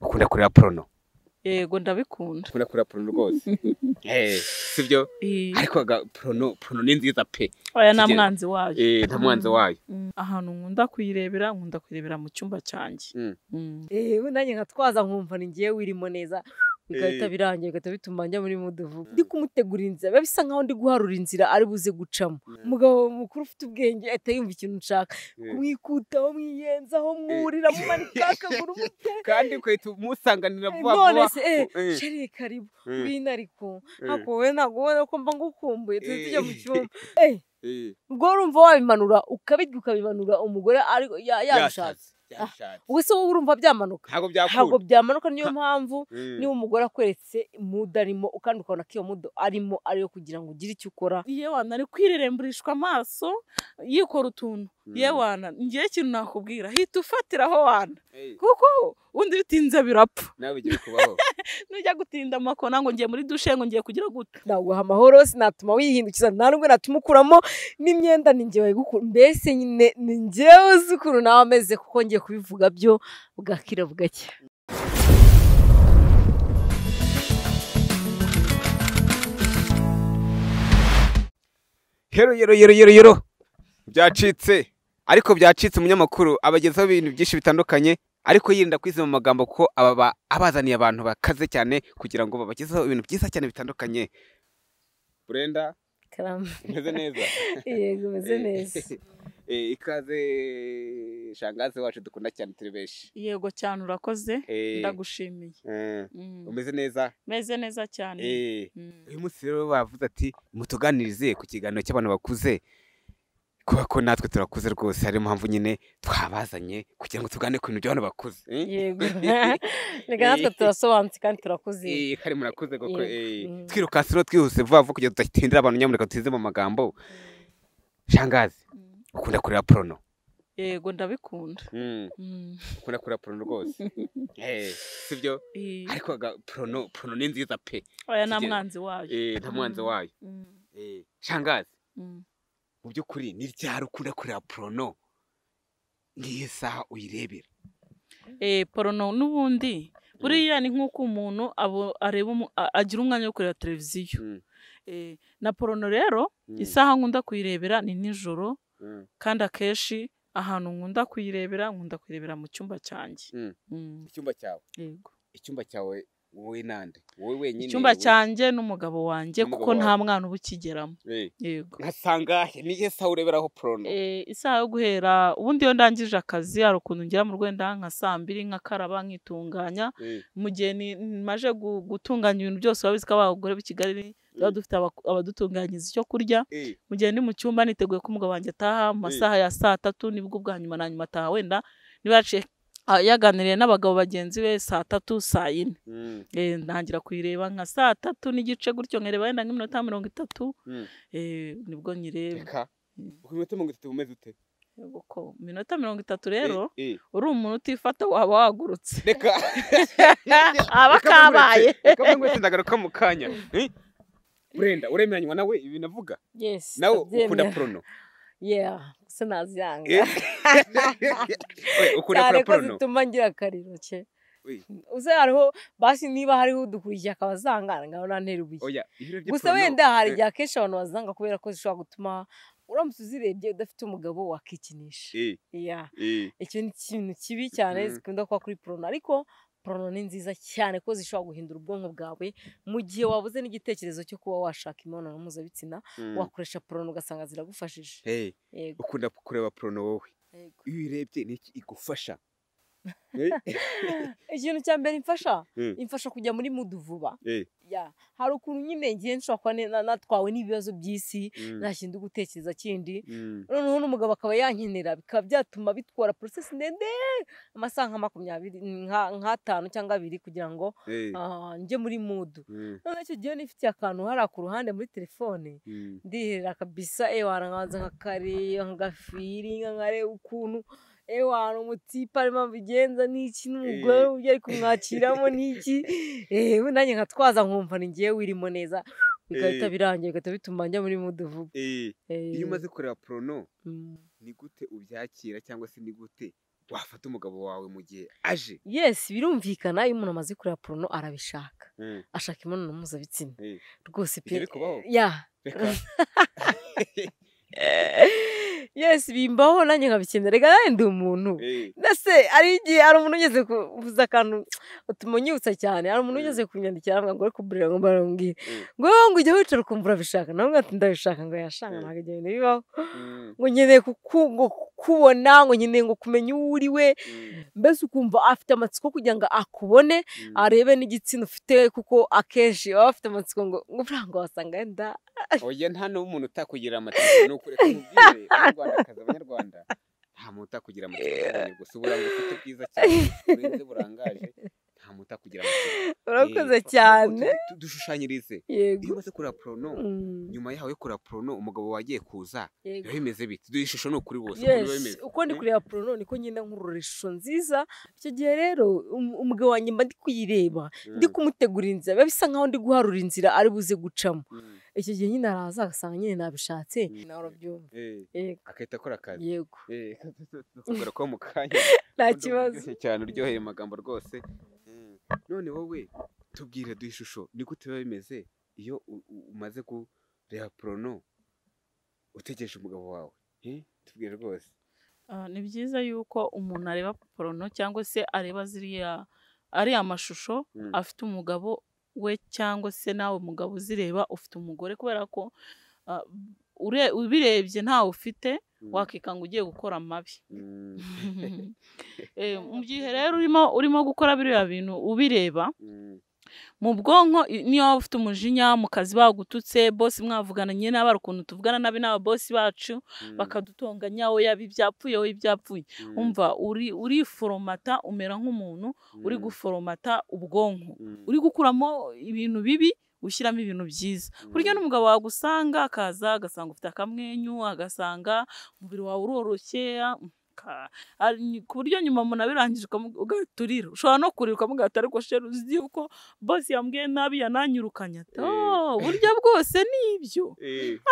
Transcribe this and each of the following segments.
ukunda kureba porno? Yego ndabikunda. Ukunda kureba porno rwose? Sibyo? Ariko porno ni nziza pe. Oya nta mwanzi wayo. Nta mwanzi wayo. Ahantu nkunda kuyirebera mu cyumba cyanjye. Nanjye nkatwaza nkumva ni ngiye wirimo neza bigahita birangiye bigahita bituma njya muri muduvu ndi kumutegurira inzira biba bisa nkaho ndi guharura inzira ari buze gucamo. Umugabo mukuru ufite ubwenge ahita yumva ikintu nshaka kumwikutaho mwiyenzaho mwurira mumanika akaguru mute kandi ukahita umusanganira vuba vuba. none se sheri karibu bina ariko ako we ntabwo ubona ko mba ngukumbuye tujya mu cyumba ubwo urumva wabimanura ukabimanura umugore yabishatse. Ubuse wowe urumva byamanuka? Ntabwo byamanuka. Niyo mpamvu niba umugore akweretse muda arimo kandi ukabona ko iyo muda arimo ariyo kugira ngo ugire icyo ukora. Yewana ari kwireremburishwa amaso yikora utuntu. Yewana ngiye ikintu nakubwira hita ufatiraho wana kuko undi bitinze birapfa. Nawe bigiye kubaho nujya gutinda amakona ngo ngiye muri dushe ngo ngiye kugira gute naguha amahoro sinatuma wihindukiza nta nubwo natuma ukuramo n'imyenda ni njyewe gukura mbese nyine ni njyewe uzi ukuntu nawe ameze kuko ngiye kubivuga byo bugakira bugacya. Yero byacitse ariko byacitse umunyamakuru abagezaho ibintu byinshi bitandukanye ariko yirinda kwizima mu magambo ko abazaniye abantu bakaze cyane kugira ngo babagezeho ibintu byiza cyane bitandukanye. Brenda meze neza? Yego meze neza. Ikaze shangazi wacu dukunda cyane turi benshi. Yego cyane urakoze ndagushimiye. Umeze neza? Meze neza cyane. Uyu munsi rero bavuze ati mutuganirize ku kiganiro cy'abantu bakuze kuba ko natwe turakuze rwose hari impamvu nyine twabazanye kugira ngo tugane ku bintu by'abantu bakuze. Yego reka natwe turasobanutse kandi turakuze. Kari murakuze koko. Twirukanse rero twihuse vuba vuba kugira ngo tudatindira abantu nyamureka tuzize mu magambo. Shangazi ukunda kureba porno? Yego ndabikunda. Ukunda kureba porno rwose? Sibyo? Ariko porno ni nziza pe. Oya nta mwanzi wayo. Nta mwanzi wayo. Shangazi mu by'ukuri ni ryari ukunda kureba porno? Niyo saha uyirebera? Porno n'ubundi buriya ni nk'uko umuntu agira umwanya wo kureba televiziyo. Na porno rero isaha nkunda kuyirebera ni nijoro kandi akenshi ahantu nkunda kuyirebera mu cyumba cyanjye. Icyumba cyawe? Yego. Icyumba cyawe wowe nande? Wowe wenyine? Icyumba cyanjye n'umugabo wanjye kuko nta mwana uba ukigeramo. Yego. Nkasanga niyo saha ureberaho porno? Isaha yo guhera ubundi iyo ndangije akazi hari ukuntu ngera mu Rwanda nka saa 2 nkakaraba nkitunganya mu gihe maje gutunganya ibintu byose babizi ko abagore b'i Kigali baba dufite abadutunganyiza icyo kurya. Mu gihe ndi mu cyumba niteguye ko umugabo wanjye ataha mu masaha ya saa 3 nibwo bwa nyuma na nyuma ataha wenda niba yaganiriye n'abagabo bagenzi be saa 3 saa 4. Ntangira kuyireba nka saa 3 n'igice gutyo nkereba wenda nk'iminota 30. Nibwo nyireba. Uko iminota 30 umeze ute? Yego ko minota 30 rero uri umuntu utifata waba wagurutse. Reka aba kabaye. Reka mwese ndagaruka mu kanya. Brenda uremeranywa nawe ibi navuga? Yes. Nawe ukunda porno? Sinaziyanga. Ukunda kureba porno? Zituma ngira akariro cye. Uze hariho basi niba hariho udukurikiye akabazangana ngaho nanterubiye. Oya gusa wenda hari igihe akenshi abantu bazanga kubera ko zishobora gutuma uramutse uzirebye udafite umugabo wakikinisha. Icyo ni ikintu kibi cyane zikunda kuba kuri porno ariko porno ni nziza cyane ko zishobora guhindura ubwonko bwawe mu gihe wabuze n'igitekerezo cyo kuba washaka imibonano mpuzabitsina wakoresha porno ugasanga ziragufashije. Ukunda kureba porno wowe? Iyo uyirebye niki igufasha? Ikintu cya mbere imfasha kujya muri mudu vuba. Hari ukuntu nyine ngiye nshobora kuba natwawe n'ibibazo by'isi nta kindi gutekereza kindi noneho n'umugabo akaba yankenera bikaba byatuma bitwara process ndende amasaha nka 20 nk'atanu cyangwa 2 kugira ngo njye muri mudu. None icyo gihe nifitiye akantu hari ku ruhande muri telefone ndiherera kabisa warangaza nka kare ngafiri nkare ukuntu wano umutipa arimo bigenza n'iki n'umugore uje ari kumwakiramo n'iki nanjye nkatwaza nkumva ni ngiye wirimo neza bigahita birangiye bigahita bituma njya muri muduvuga. Iyo umaze kureba porno ni gute ubyakira cyangwa se ni gute wafata umugabo wawe mu gihe aje? Yes, birumvikana iyo umuntu amaze kureba porno arabishaka. Ashaka imibonano mpuzabitsina. Rwose pe. Ya. Yes, bimbaho nanjye nkabikenera. Rega ndi umuntu. Ndase ari igihe ari umuntu ugeze kuvuza akantu utumonyutsa cyane. Ari umuntu ugeze kunyandikira ngo ari kuburira ngo barambwira. Ngo ujye wicara ukumvura bishaka. Nawe ngati ndabishaka ngo yashanga ntago igenda bibaho. Ngo nkeneye kubona, ngo nkeneye ngo kumenya uri we. Mbese ukumva afite amatsiko kugira ngo akubone, arebe n'igitsina ufite kuko akenshi baba afite amatsiko ngo ngo wasanga yenda. Oya nta n'umuntu utakugira amatsiko no kureka mubwire Abanyarwanda nta muntu utakugira amatsiko gusa uburanga ufite bwiza cyane urenze burangaje nta muntu utakugira amatsiko. Urakoze cyane. Dushushanyirize iyo umaze kureba porno nyuma yaho yo kureba porno umugabo wagiye kuza biba bimeze bite? Duhe ishusho ni ukuri bose uko biba bimeze. Uko ndi kureba porno niko ngenda nkurura ishusho nziza. Icyo gihe rero umugabo wanjye mba ndi kuyireba ndi kumutegura inzira biba bisa nkaho ndi guharura inzira ari buze gucamo. Icyo gihe nyine araza agasanga nyine nabishatse nawe urabyumva. Akahita akora akazi. Yego. Tukubwira ko mu kanya nta kibazo cyane uryoheye amagambo rwose. None wowe tubwire duhe ishusho ni gute biba bimeze iyo umaze kureba porno utegereje umugabo wawe? Tubwire rwose. Ni byiza yuko umuntu areba porno cyangwa se areba ariya mashusho afite umugabo we cyangwa se nawe umugabo uzireba ufite umugore, kubera ko ubirebye ntawe ufite wakikanga ugiye gukora amabi. Mu gihe rero urimo gukora biriya bintu ubireba mu bwonko, niyo waba ufite umujinya mu kazi bagututse bosi mwavugana nyine n'abari ukuntu tuvugana nabi n'aba bosi bacu bakadutonganya oya ibyapfuye oya ibyapfuye, umva uriforomata umera nk'umuntu uri guforomata ubwonko, uri gukuramo ibintu bibi ushyiramo ibintu byiza. Burya n'umugabo wagusanga akaza agasanga ufite akamwenyu, agasanga umubiri wawe uroroshye, ku buryo nyuma umuntu abirangije ugaturira ushobora no kurira ukamugata ariko sheri uzi yuko bosi yambwiye nabi yananyirukanye. Burya bwose nibyo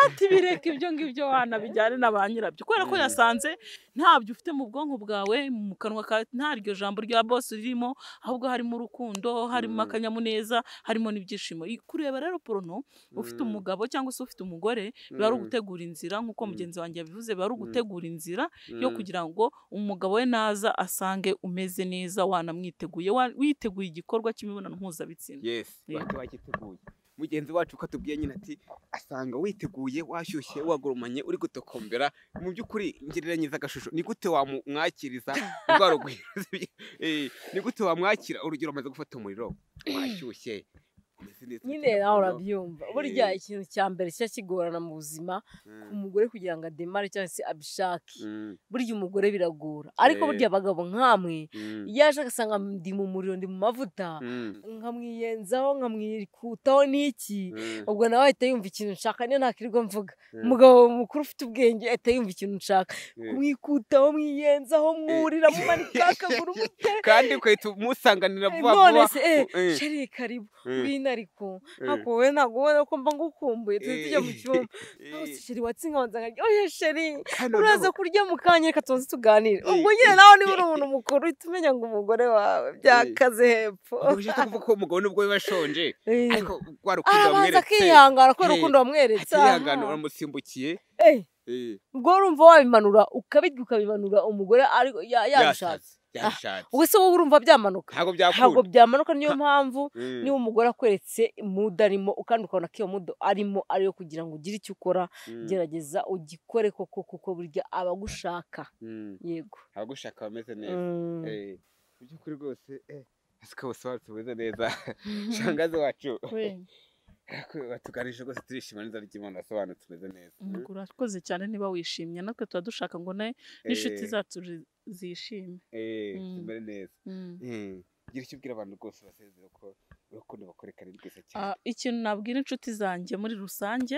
ati bireka ibyo ngibyo wanabijyane na ba nyirabyo, kubera ko yasanze ntabyo ufite mu bwonko bwawe, mu kanwa kawe ntaryo jambo rya bosi ririmo, ahubwo harimo urukundo, harimo akanyamuneza, harimo n'ibyishimo. Kureba rero porno ufite umugabo cyangwa se ufite umugore biba ari ugutegura inzira, nk'uko mugenzi wanjye yabivuze, biba ari ugutegura inzira yo kugira ngo umugabo we naza asange umeze neza, wanamwiteguye, witeguye igikorwa cy'imibonano mpuzabitsina. Yes, wakiteguye. Mugenzi wacu uko atubwiye nyine ati asanga witeguye, washyushye, wagurumanye, uri gutokombera. Mu by'ukuri ngereranyiza agashusho ni gute wamwakiriza rwa rugwiro? Ni gute wamwakira urugero amaze gufata umuriro washyushye nyine nawe urabyumva. Burya ikintu cya mbere cyo kigorana mu buzima ku mugore kugira ngo ademare cyangwa se abishake, burya umugore biragora, ariko burya abagabo nkamwe yaje agasanga ndi mu muriro, ndi mu mavuta, nkamwiyenzaho nkamwikutaho n'iki, ubwo nawe ahita yumva ikintu nshaka, niyo ntakirirwa mvuga. Umugabo mukuru ufite ubwenge ahita yumva ikintu nshaka, kumwikutaho, mwiyenzaho, mwurira, mumanika akaguru mute, kandi ukahita umusanganira vuba vuba. None se sheri karibu ariko ntabwo wowe ntabwo ubona ko mba ngukumbuye tujya mu cyumba. Nose sheri watsinga wanzanga oya sheri uraza kurya mu kanya reka tuze tuganire. Ubwo nyine nawe niba uri umuntu mukuru uhita umenya ngo umugore wawe byakaze hepfo. Uje kuvuga ko umugabo nubwo bibashonje ariko wa rukundo wamweretse akihangana ko urukundo wamweretse akihangana uramusimbukiye. Ubwo urumva wabimanura ukabirya ukabimanura umugore ariko yabishatse. Ubwo se wowe urumva byamanuka? Ntabwo byamanuka. Niyo mpamvu niba umugore akweretse muda arimo kandi ukabona ko iyo muda arimo ariyo kugira ngo ugire icyo ukora, gerageza ugikore koko kuko burya abagushaka. Yego, abagushaka bameze neza. Mu by'ukuri rwose asika bose batuweze neza. Shangazi wacu batuganije rwose turishima neza ry'Imana asobanutse tumeze neza. Urakoze cyane niba wishimye, natwe tuba dushaka ngo n'inshuti zacu zishime. Tumere neza. Gira icyo ubwira abantu rwose basezera ko urukundo bakoreka ari rwiza cyane. Ikintu nabwira inshuti zanjye muri rusange,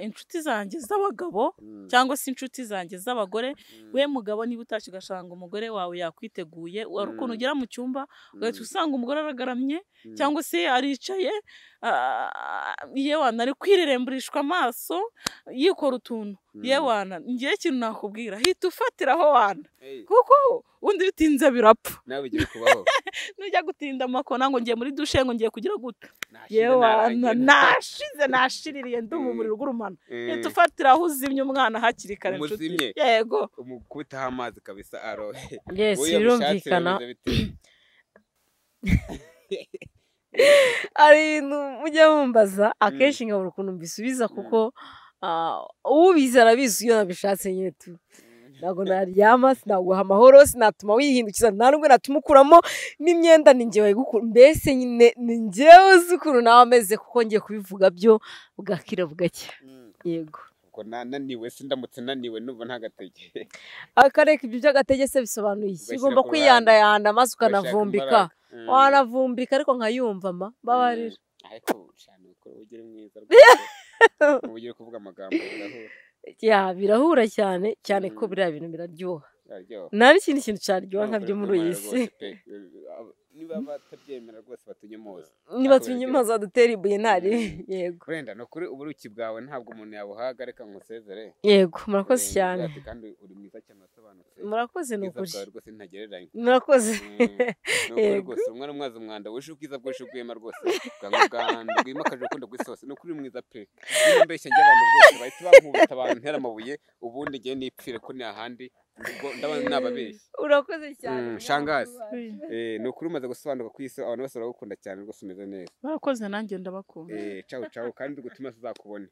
inshuti zanjye z'abagabo cyangwa se inshuti zanjye z'abagore, we mugabo niba utashye ugasanga umugore wawe yakwiteguye, wari ukuntu ugera mu cyumba ugahita usanga umugore aragaramye cyangwa se aricaye yewana ari kwireremburishwa amaso yikora utuntu yewana ngiye ikintu nakubwira hita ufatiraho wana kuko undi bitinze birapfa nawe bigiye kubaho nujya gutinda amakona ngo ngiye muri dushe ngo ngiye kugira gute yewana nashiririye ndumva umuriro ugurumana hita ufatiraho uzimye umwana hakiri kare nshuti yego umukubitaho amazi kabisa arohe yes birumvikana ari ibintu mujya mumbaza akenshi nkabura ukuntu mbisubiza kuko ubizi arabizi iyo nabishatse nyine tu ntabwo naryama sinaguha amahoro sinatuma wihindukiza nta nubwo natuma ukuramo n'imyenda ni njyewe gukura mbese nyine ni njyewe uzi ukuntu nawe ameze kuko ngiye kubivuga byo bugakira bugacya yego ubwo nananiwe sindamutse naniwe numva nta gatege akareka ibyo by'agatege se bisobanuye iki ugomba kwiyandayanda maze ukanavumbika wanavumbika ariko nkayumva ma babarira ariko cyane uko ugire mwiza rwose ugiye kuvuga amagambo birahura birahura cyane cyane ko biriya bintu biraryoha nta n'ikindi kintu cyaryoha nkabyo muri iyi si niba batabyemera rwose batunyomoza niba tunyomoza badutera ibuye ntari yego wenda no kuri uburuki bwawe ntabwo umuntu yabuhaga reka nkusezere yego murakoze cyane kandi uri mwiza cyane wasobanutse murakoze ni ukuri rwose ntagereranye murakoze rwose umwana umwaza umwanda wishe ubwiza bwinshi bwema rwose bwanga bwimakaje urukundo rw'isose ni ukuri mwiza pe niba mbeshya njye abantu rwose bahita bankubita abantu ntera amabuye ubundi ngiye nipfire ko ni ahandi ndabona nababeshya urakoze cyane shangazi ni ukuri umaze gusobanuka ku isi abantu bose baragukunda cyane rwose umeze neza barakoze nanjye ndabakunda cawu cawu kandi gutuma tuzakubone